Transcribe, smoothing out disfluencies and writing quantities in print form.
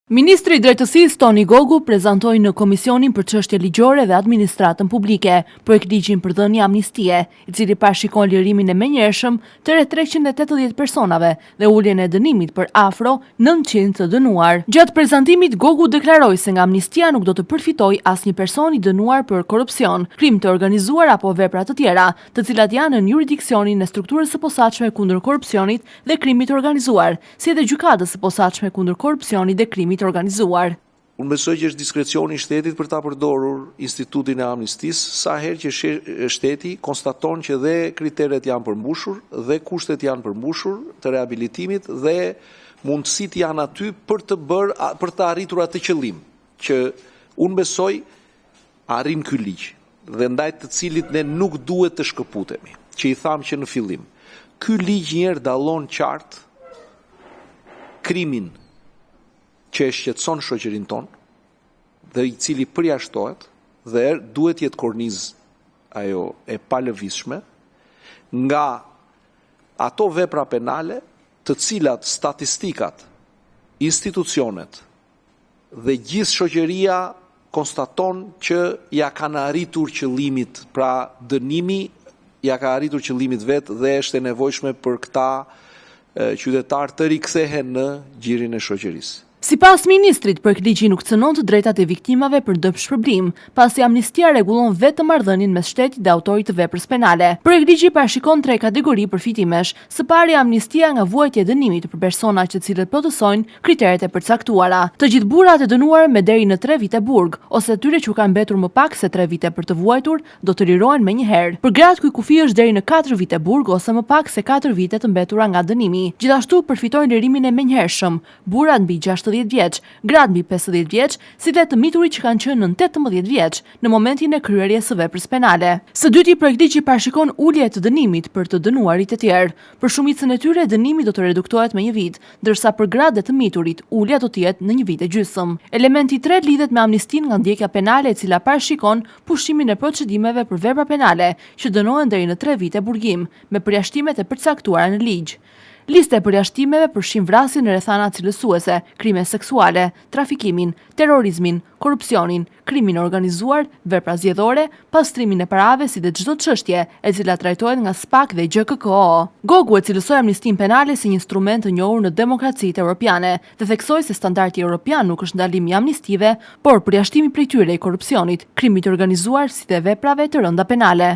Ministri i Drejtësisë Toni Gogu prezantoi në Komisionin për Çështje Ligjore dhe Administratën Publike projektligjin për dhënie amnistie, i cili parashikon lirimin e menjëhershëm të rreth 380 personave dhe uljen e dënimit për afro 900 të dënuar. Gjatë prezantimit, Gogu deklaroi se nga amnistia nuk do të përfitojë asnjë person i dënuar për korrupsion, krim të organizuar apo vepra të tjera, të cilat janë në jurisdiksionin e strukturës së posaçme kundër korrupsionit dhe krimit të organizuar, si edhe gjykatës së posaçme kundër korrupsionit dhe krimit të organizuar. Unë besoj që është diskrecioni i shtetit për ta përdorur institutin e amnistisë sa herë që shteti konstaton që dhe kriteret janë përmbushur dhe kushtet janë përmbushur të rehabilitimit dhe mundësitë janë aty për të arritur atë qëllim që unë besoj arrin ky ligj dhe ndaj të cilit ne nuk duhet të shkëputemi, që i tham që në fillim. Ky ligj njerë dallon qartë krimin që e shqetëson shoqërinë tonë dhe i cili përjashtohet dhe duhet jetë kornizë ajo e palëvizshme nga ato vepra penale të cilat statistikat, institucionet dhe gjithë shoqëria konstaton që ja kanë arritur qëllimit, pra dënimi ja ka arritur qëllimit vetë dhe është e nevojshme për këta qytetarë të rikthehen në gjirin e shoqërisë. Sipas ministrit, projektligji nuk cënon të drejtat e viktimave për dëmshpërblim, pasi amnistia rregullon vetëm marrëdhënien mes shtetit dhe autorit të veprës penale. Projektligji parashikon 3 kategori përfitimesh. Së pari, amnistia nga vuajtja e dënimit për persona që cilët plotësojnë kriteret e përcaktuara. Të gjithë burrat e dënuar me deri në 3 vite burg, ose atyre që kanë mbetur më pak se 3 vite për të vuajtur, do të lirohen menjëherë. Për gratë kuj kufi është deri në 4 vite burg ose më pak se 4 vite të mbetura nga dënimi. Gjithashtu përfitojnë lirimin e menjëhershëm, burrat mbi 60 vjeç, gratë mbi 50 vjeç, si dhe të miturit që kanë qenë në 18 vjeç në momentin e kryerjes së veprës penale. Së dyti, projektligji parashikon ulje të dënimit për të dënuarit e tjerë. Për shumicën e tyre dënimi do të reduktohet me 1 vit, ndërsa për gratë dhe të miturit ulja do të jetë në 1 vit e gjysmë. Elementi i tretë lidhet me amnistin nga ndjekja penale, e cila parashikon pushimin e procedimeve për vepra penale që dënohen deri në 3 vite burgim, me përjashtimet e përcaktuara në ligj. Lista e përjashtimeve përfshin vrasjen në rrethana cilësuese, krime seksuale, trafikimin, terrorizmin, korrupsionin, krimin e organizuar, vepra zgjedhore, pastrimin e parave si dhe çdo çështje e cila trajtohet nga SPAK dhe GKKO. Gogu e cilësoi amnistin penale si një instrument të njohur në demokracitë europiane dhe theksoi se standardi europian nuk është ndalimi i amnistive, por përjashtimi prej tyre i korrupsionit, krimit të organizuar si dhe veprave të rënda penale.